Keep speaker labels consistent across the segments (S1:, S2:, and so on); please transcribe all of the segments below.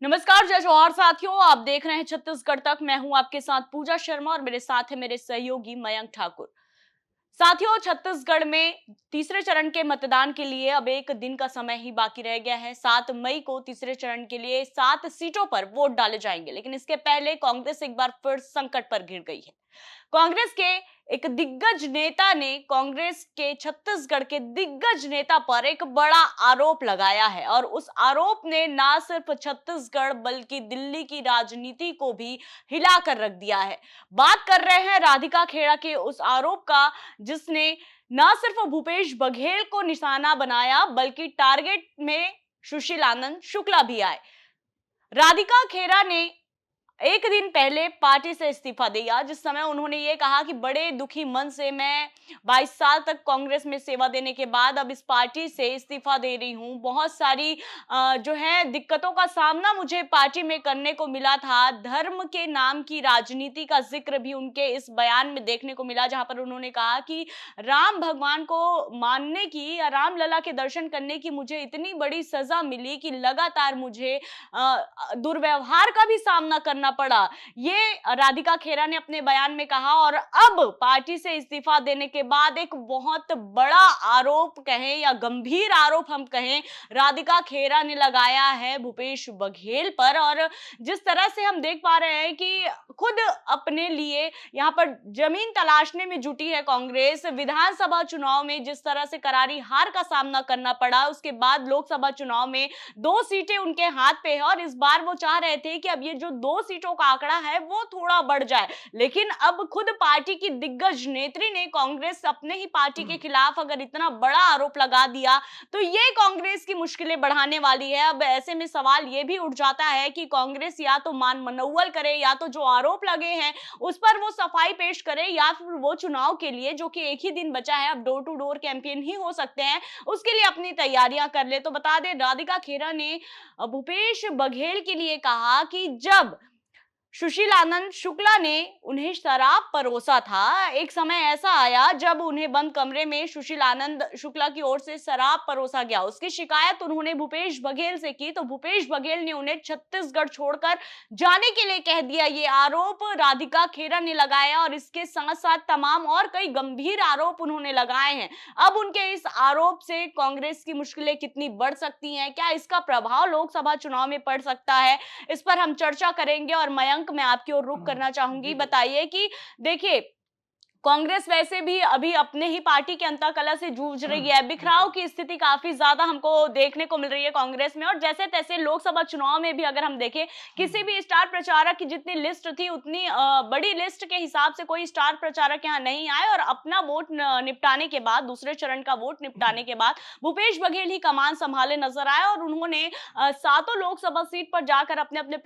S1: नमस्कार जय जौहर साथियों, आप देख रहे हैं छत्तीसगढ़ तक। मैं हूं आपके साथ पूजा शर्मा और मेरे साथ है मेरे सहयोगी मयंक ठाकुर। साथियों, छत्तीसगढ़ में तीसरे चरण के मतदान के लिए अब एक दिन का समय ही बाकी रह गया है। 7 मई को तीसरे चरण के लिए 7 सीटों पर वोट डाले जाएंगे, लेकिन इसके पहले कांग्रेस एक बार फिर संकट पर घिर गई है। कांग्रेस के एक दिग्गज नेता ने कांग्रेस के छत्तीसगढ़ के दिग्गज नेता पर एक बड़ा आरोप लगाया है और उस आरोप ने ना सिर्फ छत्तीसगढ़ बल्कि दिल्ली की राजनीति को भी हिलाकर रख दिया है। बात कर रहे हैं राधिका खेड़ा के उस आरोप का, जिसने ना सिर्फ भूपेश बघेल को निशाना बनाया बल्कि टारगेट में सुशील आनंद शुक्ला भी आए। राधिका खेड़ा ने एक दिन पहले पार्टी से इस्तीफा दिया, जिस समय उन्होंने ये कहा कि बड़े दुखी मन से मैं 22 साल तक कांग्रेस में सेवा देने के बाद अब इस पार्टी से इस्तीफा दे रही हूं। बहुत सारी जो है दिक्कतों का सामना मुझे पार्टी में करने को मिला था। धर्म के नाम की राजनीति का जिक्र भी उनके इस बयान में देखने को मिला, जहां पर उन्होंने कहा कि राम भगवान को मानने की या रामलला के दर्शन करने की मुझे इतनी बड़ी सजा मिली कि लगातार मुझे दुर्व्यवहार का भी सामना करना पड़ा। ये राधिका खेड़ा ने अपने बयान में कहा और अब पार्टी से इस्तीफा देने के बाद एक बहुत बड़ा आरोप कहें या गंभीर आरोप हम कहें, राधिका खेड़ा ने लगाया है भूपेश बघेल पर। और जिस तरह से हम देख पा रहे हैं कि खुद अपने लिए यहां पर जमीन तलाशने में जुटी है कांग्रेस। विधानसभा चुनाव में जिस तरह से करारी हार का सामना करना पड़ा, उसके बाद लोकसभा चुनाव में 2 सीटें उनके हाथ पे है और इस बार वो चाह रहे थे कि अब ये जो 2 सीटों का आंकड़ा है वो थोड़ा बढ़ जाए। लेकिन अब खुद पार्टी की दिग्गज नेत्री ने कांग्रेस अपने ही पार्टी के खिलाफ अगर इतना बड़ा आरोप लगा दिया तो ये कांग्रेस की मुश्किलें बढ़ाने वाली है। अब ऐसे में सवाल ये भी उठ जाता है कि कांग्रेस या तो मान मनौवल करे या तो जो आरोप लगे हैं उस पर वो सफाई पेश करे, या फिर वो चुनाव के लिए जो कि एक ही दिन बचा है, अब डोर टू डोर कैंपेन ही हो सकते हैं, उसके लिए अपनी तैयारियां कर ले। तो बता दें, राधिका खेड़ा ने भूपेश बघेल के लिए कहा कि जब सुशील आनंद शुक्ला ने उन्हें शराब परोसा था, एक समय ऐसा आया जब उन्हें बंद कमरे में सुशील आनंद शुक्ला की ओर से शराब परोसा गया। उसकी शिकायत उन्होंने भूपेश बघेल से की तो भूपेश बघेल ने उन्हें छत्तीसगढ़ छोड़कर जाने के लिए कह दिया। ये आरोप राधिका खेड़ा ने लगाया और इसके साथ साथ तमाम और कई गंभीर आरोप उन्होंने लगाए हैं। अब उनके इस आरोप से कांग्रेस की मुश्किलें कितनी बढ़ सकती हैं, क्या इसका प्रभाव लोकसभा चुनाव में पड़ सकता है, इस पर हम चर्चा करेंगे। और मयंक, मैं आपकी ओर रुख करना चाहूंगी। बताइए कि देखिए, कांग्रेस वैसे भी अभी अपने ही पार्टी के अंतःकलह से जूझ रही है। बिखराव की स्थिति काफी ज्यादा हमको देखने को मिल रही है कांग्रेस में। और जैसे तैसे लोकसभा चुनाव में भी अगर हम देखें, किसी भी स्टार प्रचारक की जितनी लिस्ट थी उतनी बड़ी लिस्ट के हिसाब से कोई स्टार प्रचारक यहाँ नहीं आए और अपना वोट निपटाने के बाद, दूसरे चरण का वोट निपटाने के बाद भूपेश बघेल ही कमान संभाले नजर आए और उन्होंने सातों लोकसभा सीट पर जाकर अपने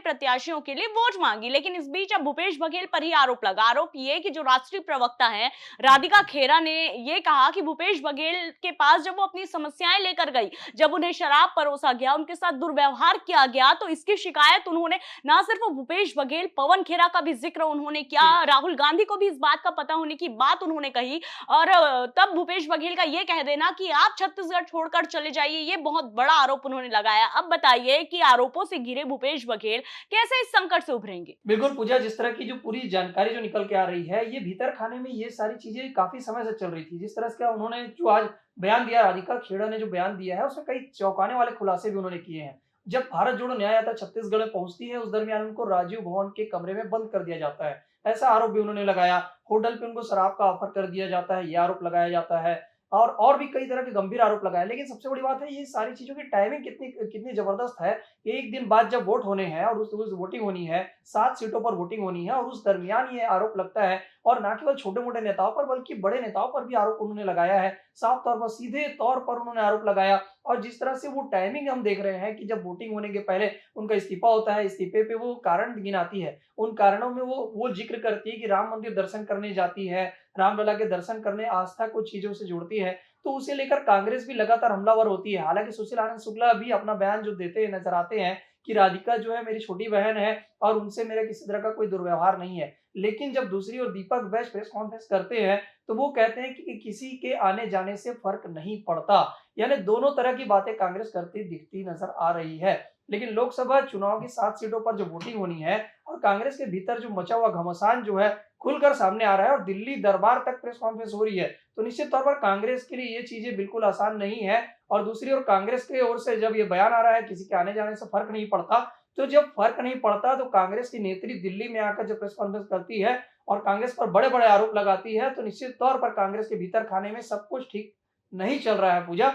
S1: प्रत्याशियों के लिए वोट मांगी। लेकिन इस बीच अब भूपेश बघेल पर ही आरोप लगा। आरोप ये कि जो राष्ट्रीय प्रवक्ता है राधिका खेड़ा ने ये कहा कि भूपेश बघेल के पास जब वो अपनी समस्याएं लेकर गई, जब उन्हें शराब परोसा गया, उनके साथ दुर्व्यवहार किया गया, तो इसकी शिकायत उन्होंने ना सिर्फ भूपेश बघेल, पवन खेड़ा का भी जिक्र उन्होंने किया, राहुल गांधी को भी इस बात का पता होने की बात उन्होंने कही। और तब भूपेश बघेल का ये कह देना कि आप छत्तीसगढ़ छोड़कर चले जाइए, ये बहुत बड़ा आरोप उन्होंने लगाया। अब बताइए कि आरोपों से घिरे भूपेश बघेल कैसे इस संकट से उभरेंगे।
S2: बिल्कुल पूजा, जिस तरह की जो पूरी जानकारी जो निकल के आ रही है, ये भीतर खाने में ये सारी चीजें काफी समय से चल रही थी। जिस तरह से उन्होंने जो आज बयान दिया, राधिका खेड़ा ने जो बयान दिया है, उसमें कई चौंकाने वाले खुलासे भी उन्होंने किए हैं। जब भारत जोड़ो न्याय यात्रा छत्तीसगढ़ में पहुंचती है, उस दरमियान उनको राजीव भवन के कमरे में बंद कर दिया जाता है, ऐसा आरोप भी उन्होंने लगाया। होटल पे उनको शराब का ऑफर कर दिया जाता है, यह आरोप लगाया जाता है। और भी कई तरह के गंभीर आरोप लगाए। लेकिन सबसे बड़ी बात है, ये सारी चीजों की टाइमिंग कितनी कितनी जबरदस्त है। एक दिन बाद जब वोट होने हैं और उस वोटिंग होनी है, 7 सीटों पर वोटिंग होनी है और उस दरमियान ये आरोप लगता है। और ना केवल छोटे-मोटे नेताओं पर बल्कि बड़े नेताओं पर भी आरोप उन्होंने लगाया है। साफ तौर पर, सीधे तौर पर उन्होंने आरोप लगाया। और जिस तरह से वो टाइमिंग हम देख रहे हैं कि जब वोटिंग होने के पहले उनका इस्तीफा होता है, इस्तीफे पे वो कारण गिनाती है। उन कारणों में वो जिक्र करती है कि राम मंदिर दर्शन करने जाती है, रामलला के दर्शन करने आस्था को चीजों से जोड़ती है। तो उसे लेकर कांग्रेस भी लगातार हमलावर होती है। हालांकि सुशील आनंद शुक्ला भी अपना बयान जो देते नजर आते हैं कि राधिका जो है मेरी छोटी बहन है और उनसे मेरा किसी तरह का कोई दुर्व्यवहार नहीं है। लेकिन जब दूसरी ओर दीपक बैज प्रेस कॉन्फ्रेंस करते हैं तो वो कहते हैं कि किसी के आने जाने से फर्क नहीं पड़ता। यानी दोनों तरह की बातें कांग्रेस करती दिखती नजर आ रही है। लेकिन लोकसभा चुनाव की 7 सीटों पर जो वोटिंग होनी है और कांग्रेस के भीतर जो मचा हुआ घमासान जो है खुलकर सामने आ रहा है और दिल्ली दरबार तक प्रेस कॉन्फ्रेंस हो रही है, तो निश्चित तौर पर कांग्रेस के लिए ये चीजें बिल्कुल आसान नहीं है। और दूसरी ओर कांग्रेस की ओर से जब ये बयान आ रहा है किसी के आने जाने से फर्क नहीं पड़ता, तो जब फर्क नहीं पड़ता तो कांग्रेस की नेत्री दिल्ली में आकर जब प्रेस कॉन्फ्रेंस करती है और कांग्रेस पर बड़े-बड़े आरोप लगाती है, तो निश्चित तौर पर कांग्रेस के भीतर खाने में सब कुछ ठीक नहीं चल रहा है पूजा।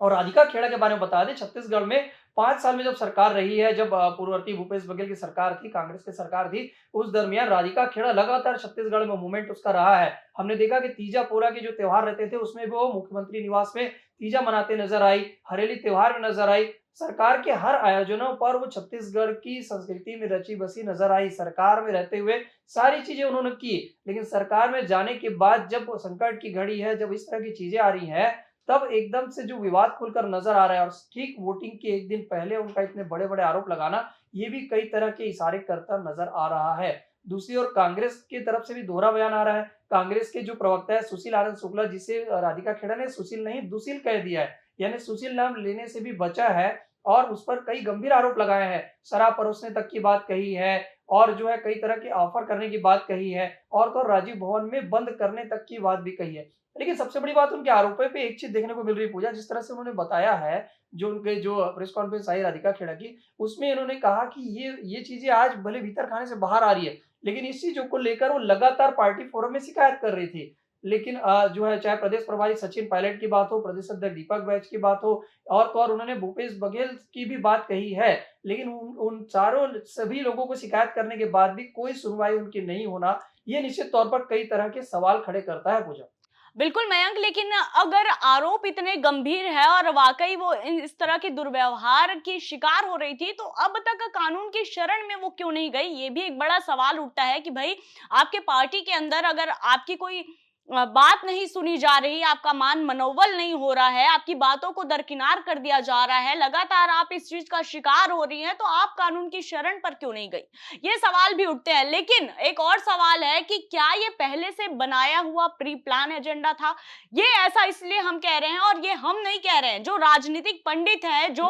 S2: और राधिका खेड़ा के बारे में बता दें, छत्तीसगढ़ में 5 साल में जब सरकार रही है, जब पूर्ववर्ती भूपेश बघेल की सरकार थी, कांग्रेस की सरकार थी, उस दरमियान राधिका खेड़ा लगातार छत्तीसगढ़ में मूवमेंट उसका रहा है। हमने देखा कि तीजा पोरा के जो त्योहार रहते थे, उसमें भी वो मुख्यमंत्री निवास में तीजा मनाते नजर आई, हरेली त्योहार में नजर आई। सरकार के हर आयोजनों पर वो छत्तीसगढ़ की संस्कृति में रची-बसी नजर आई। सरकार में रहते हुए सारी चीजें उन्होंने की, लेकिन सरकार में जाने के बाद जब संकट की घड़ी है, जब इस तरह की चीजें आ रही हैं, तब एकदम से जो विवाद खुलकर नजर आ रहा है और ठीक वोटिंग के एक दिन पहले उनका इतने बड़े-बड़े आरोप लगाना, ये भी कई तरह के इशारे करता नजर आ रहा है। दूसरी ओर कांग्रेस की तरफ से भी दोहरा बयान आ रहा है। कांग्रेस के जो प्रवक्ता है सुशील आनंद शुक्ला, जिसे राधिका खेड़ा ने सुशील नहीं दुशील कह दिया है, यानी सुशील नाम लेने से भी बचा है और उस पर कई गंभीर आरोप लगाए हैं। शराब परोसने तक की बात कही है और जो है कई तरह के ऑफर करने की बात कही है और तो राजीव भवन में बंद करने तक की बात भी कही है। लेकिन सबसे बड़ी बात उनके आरोपों पे एक चीज़ देखने को मिल रही है पूजा, जिस तरह से उन्होंने बताया है, जो उनके जो प्रेस कॉन्फ्रेंस आई राधिका खेड़ा की, उसमें इन्होंने कहा कि ये चीज़ें आज भले भीतर खाने से बाहर आ रही है, लेकिन इस चीज़ों को लेकर वो लगातार पार्टी फोरम में शिकायत कर रही थी। लेकिन जो है चाहे प्रदेश प्रभारी सचिन पायलट की बात हो, प्रदेश अध्यक्ष दीपक बैज की बात हो और तो और उन्होंने भूपेश बघेल की भी बात कही है, लेकिन उन उन चारों सभी लोगों को शिकायत करने के बाद भी कोई सुनवाई उनकी नहीं होना, ये निश्चित तौर पर कई तरह के सवाल खड़े करता है पूजा।
S1: बिल्कुल मयंक, लेकिन अगर आरोप इतने गंभीर है और वाकई वो इस तरह के दुर्व्यवहार की शिकार हो रही थी, तो अब तक कानून की शरण में वो क्यों नहीं गई? ये भी एक बड़ा सवाल उठता है कि भाई आपके पार्टी के अंदर अगर आपकी कोई बात नहीं सुनी जा रही, आपका मान मनोबल नहीं हो रहा है, आपकी बातों को दरकिनार कर दिया जा रहा है, लगातार आप इस चीज का शिकार हो रही हैं, तो आप कानून की शरण पर क्यों नहीं गई? ये सवाल भी उठते हैं। लेकिन एक और सवाल है कि क्या ये पहले से बनाया हुआ प्री प्लान एजेंडा था? ये ऐसा इसलिए हम कह रहे हैं और ये हम नहीं कह रहे हैं, जो राजनीतिक पंडित हैं, जो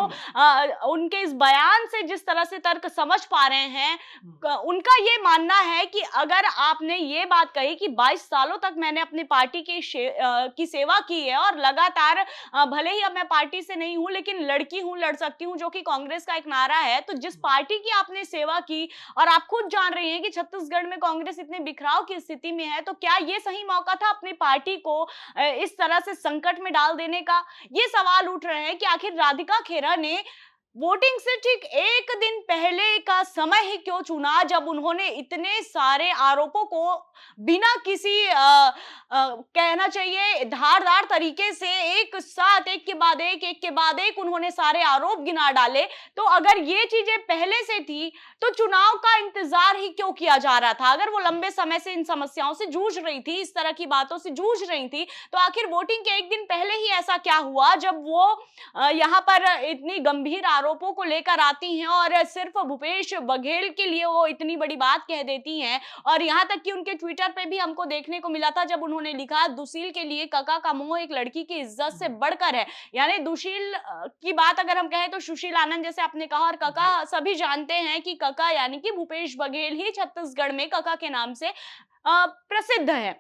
S1: उनके इस बयान से जिस तरह से तर्क समझ पा रहे हैं, उनका ये मानना है कि अगर आपने ये बात कही कि 22 सालों तक मैंने अपनी पार्टी की सेवा की है और लगातार भले ही अब मैं पार्टी से नहीं हूं लेकिन लड़की हूं, लड़ सकती हूं, जो कि कांग्रेस का एक नारा है, तो जिस पार्टी की आपने सेवा की और आप खुद जान रही हैं कि छत्तीसगढ़ में कांग्रेस इतने बिखराव की स्थिति में है, तो क्या ये सही मौका था अपनी पार्टी को इस तरह से संकट में डाल देने का? ये सवाल उठ रहे हैं कि आखिर राधिका खेड़ा ने वोटिंग से ठीक एक दिन पहले का समय ही क्यों चुना, जब उन्होंने इतने सारे आरोपों को बिना किसी कहना चाहिए धारदार तरीके से एक साथ एक के बाद एक उन्होंने सारे आरोप गिना डाले। तो अगर ये चीजें पहले से थी तो चुनाव का इंतजार ही क्यों किया जा रहा था? अगर वो लंबे समय से इन समस्याओं से जूझ रही थी, इस तरह की बातों से जूझ रही थी, तो आखिर वोटिंग के एक दिन पहले ही ऐसा क्या हुआ जब वो यहाँ पर इतनी गंभीर आरोपों को लेकर आती हैं और सिर्फ भूपेश बघेल के लिए वो इतनी बड़ी बात कह देती हैं? और यहाँ तक कि उनके ट्विटर पे भी हमको देखने को मिला था जब उन्होंने लिखा, दुशील के लिए कका का मोह एक लड़की की इज्जत से बढ़कर है। यानी दुशील की बात अगर हम कहें तो सुशील आनंद, जैसे आपने कहा, और कका सभी जानते हैं कि कका यानी कि भूपेश बघेल ही छत्तीसगढ़ में कका के नाम से प्रसिद्ध है।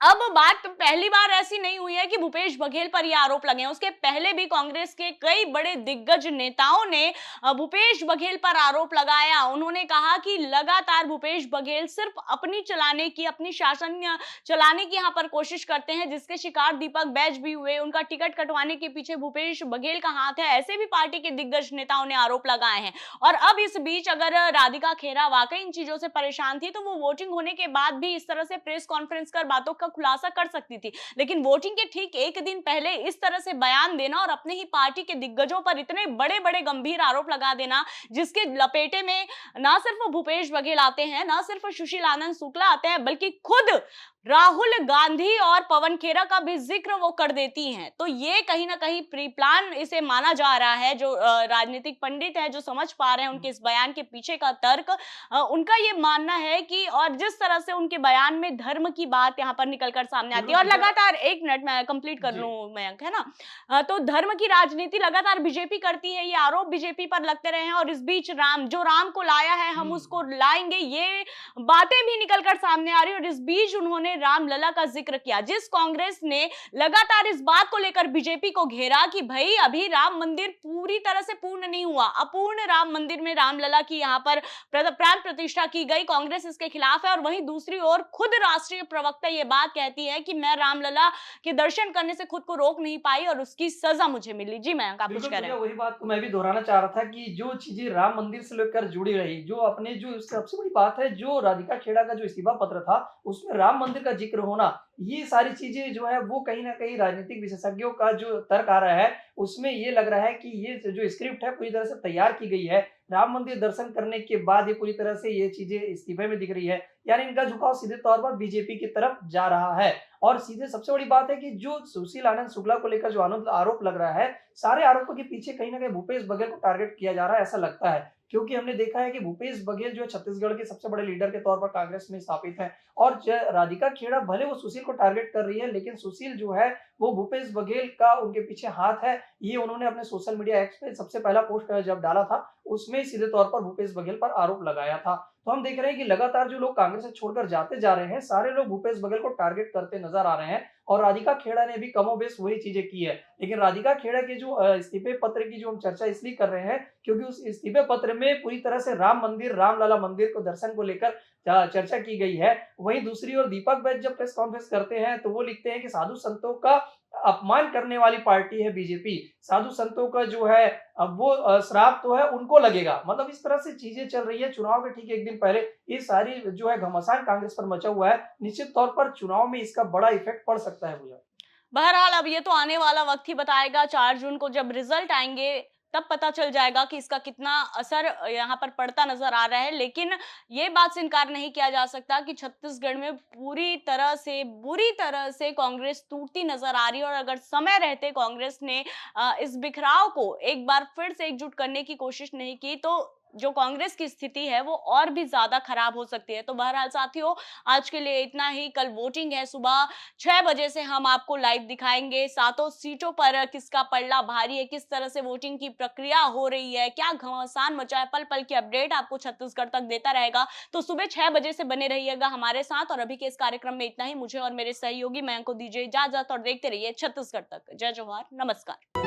S1: अब बात पहली बार ऐसी नहीं हुई है कि भूपेश बघेल पर ये आरोप लगे हैं। उसके पहले भी कांग्रेस के कई बड़े दिग्गज नेताओं ने भूपेश बघेल पर आरोप लगाया। उन्होंने कहा कि लगातार भूपेश बघेल सिर्फ अपनी शासन चलाने की यहाँ पर कोशिश करते हैं, जिसके शिकार दीपक बैज भी हुए। उनका टिकट कटवाने के पीछे भूपेश बघेल का हाथ है, ऐसे भी पार्टी के दिग्गज नेताओं ने आरोप लगाए हैं। और अब इस बीच अगर राधिका खेड़ा वाकई इन चीजों से परेशान थी, तो वो वोटिंग होने के बाद भी इस तरह से प्रेस कॉन्फ्रेंस कर बातों का खुलासा कर सकती थी। लेकिन वोटिंग के ठीक एक दिन पहले इस तरह से बयान देना और अपने ही पार्टी के दिग्गजों पर इतने बड़े बड़े गंभीर आरोप लगा देना, जिसके लपेटे में ना सिर्फ भूपेश बघेल आते हैं, ना सिर्फ सुशील आनंद शुक्ला आते हैं, बल्कि खुद राहुल गांधी और पवन खेरा का भी जिक्र वो कर देती हैं। तो ये कहीं ना कहीं प्री प्लान इसे माना जा रहा है। जो राजनीतिक पंडित है, जो समझ पा रहे हैं उनके इस बयान के पीछे का तर्क, उनका ये मानना है कि और जिस तरह से उनके बयान में धर्म की बात यहाँ पर निकलकर सामने आती है, और
S2: बिल्कुल
S1: लगातार, एक मिनट मैं कंप्लीट कर
S2: जी।
S1: लूं मयंक, है ना। तो धर्म की राजनीति लगातार बीजेपी करती है, ये आरोप बीजेपी पर लगते रहे हैं। और इस बीच राम को लाया है, हम उसको लाएंगे, ये बातें भी निकलकर सामने आ रही है। और इस बीच उन्होंने रामलला का जिक्र किया, जिस कांग्रेस ने लगातार इस बात को लेकर बीजेपी को घेरा कि भाई अभी राम मंदिर पूरी तरह से पूर्ण नहीं हुआ, अपूर्ण राम मंदिर में रामलला की यहाँ पर प्राण प्रतिष्ठा की गई, कांग्रेस इसके खिलाफ है। और वहीं दूसरी ओर खुद राष्ट्रीय प्रवक्ता ये बात कहती है कि मैं रामलला के दर्शन करने से खुद को रोक नहीं पाई और उसकी सजा मुझे मिली। जी मैं आप कुछ
S2: बिल्कुल,
S1: कह रहे
S2: पूजा
S1: हैं।
S2: वही बात को मैं भी दोहराना चाह रहा था कि जो चीज़ें राम मंदिर से लेकर जुड़ी रही, जो अपने जो सबसे बड़ी बात है, जो राधिका खेड़ा का जो इस्तीफा पत्र था, उसमें राम मंदिर का ज़िक्र होना, ये सारी चीज़ें जो है वो कहीं न कहीं राजनीतिक विशेषज्ञों का जो तर्क आ रहा है, उसमें ये लग रहा है कि ये जो स्क्रिप्ट है पूरी तरह से तैयार की गई है। राम मंदिर दर्शन करने के बाद ये पूरी तरह से ये चीज़ें इस्तीफे में दिख रही है, यानी इनका झुकाव सीधे तौर पर बीजेपी की तरफ जा रहा है। और सीधे सबसे बड़ी बात है कि जो सुशील आनंद शुक्ला को लेकर जो आरोप लग रहा है, सारे आरोपों के पीछे कहीं न कहीं भूपेश बघेल को टारगेट किया जा रहा है, ऐसा लगता है। क्योंकि हमने देखा है कि भूपेश बघेल जो है छत्तीसगढ़ के सबसे बड़े लीडर के तौर पर कांग्रेस में स्थापित हैं, और राधिका खेड़ा भले वो सुशील को टारगेट कर रही है, लेकिन सुशील जो है वो भूपेश बघेल का उनके पीछे हाथ है। ये उन्होंने अपने सोशल मीडिया एक्स पे सबसे पहला पोस्ट जब डाला था, उसमें सीधे तौर पर भूपेश बघेल पर आरोप लगाया था। तो हम देख रहे हैं कि लगातार जो लोग कांग्रेस से छोड़कर जाते जा रहे हैं, सारे लोग भूपेश बघेल को टारगेट करते नजर आ रहे हैं। और राधिका खेड़ा ने भी कमोबेश वही चीजें की है। लेकिन राधिका खेड़ा के जो इस्तीफे पत्र की जो हम चर्चा इसलिए कर रहे हैं, क्योंकि उस इस्तीफे पत्र में पूरी तरह से राम मंदिर, रामलला मंदिर को दर्शन को लेकर चर्चा की गई है। वहीं दूसरी ओर दीपक बैज जब प्रेस कॉन्फ्रेंस करते हैं, तो वो लिखते हैं कि साधु संतों का अपमान करने वाली पार्टी है बीजेपी। साधु संतों का जो है अब वो श्राप तो है उनको लगेगा। मतलब इस तरह से चीजें चल रही है। चुनाव के ठीक एक दिन पहले ये सारी जो है घमासान कांग्रेस पर मचा हुआ है। निश्चित तौर पर चुनाव में इसका बड़ा इफेक्ट पड़ सकता है भैया।
S1: बहरहाल अब ये तो आने वाला वक्त ही बताएगा। 4 जून को जब रिजल्ट आएंगे तब पता चल जाएगा कि इसका कितना असर यहाँ पर पड़ता नजर आ रहा है। लेकिन ये बात से इनकार नहीं किया जा सकता कि छत्तीसगढ़ में बुरी तरह से कांग्रेस टूटती नजर आ रही है। और अगर समय रहते कांग्रेस ने इस बिखराव को एक बार फिर से एकजुट करने की कोशिश नहीं की, तो जो कांग्रेस की स्थिति है वो और भी ज्यादा खराब हो सकती है। तो बहरहाल साथियों, आज के लिए इतना ही। कल वोटिंग है, सुबह 6 बजे से हम आपको लाइव दिखाएंगे सातों सीटों पर किसका पलड़ा भारी है, किस तरह से वोटिंग की प्रक्रिया हो रही है, क्या घमासान मचा है, पल पल की अपडेट आपको छत्तीसगढ़ तक देता रहेगा। तो सुबह 6 बजे से बने रहिएगा हमारे साथ। और अभी के इस कार्यक्रम में इतना ही। मुझे और मेरे सहयोगी मयंक को दीजिए इजाजत और देखते रहिए छत्तीसगढ़ तक। जय जवाहर, नमस्कार।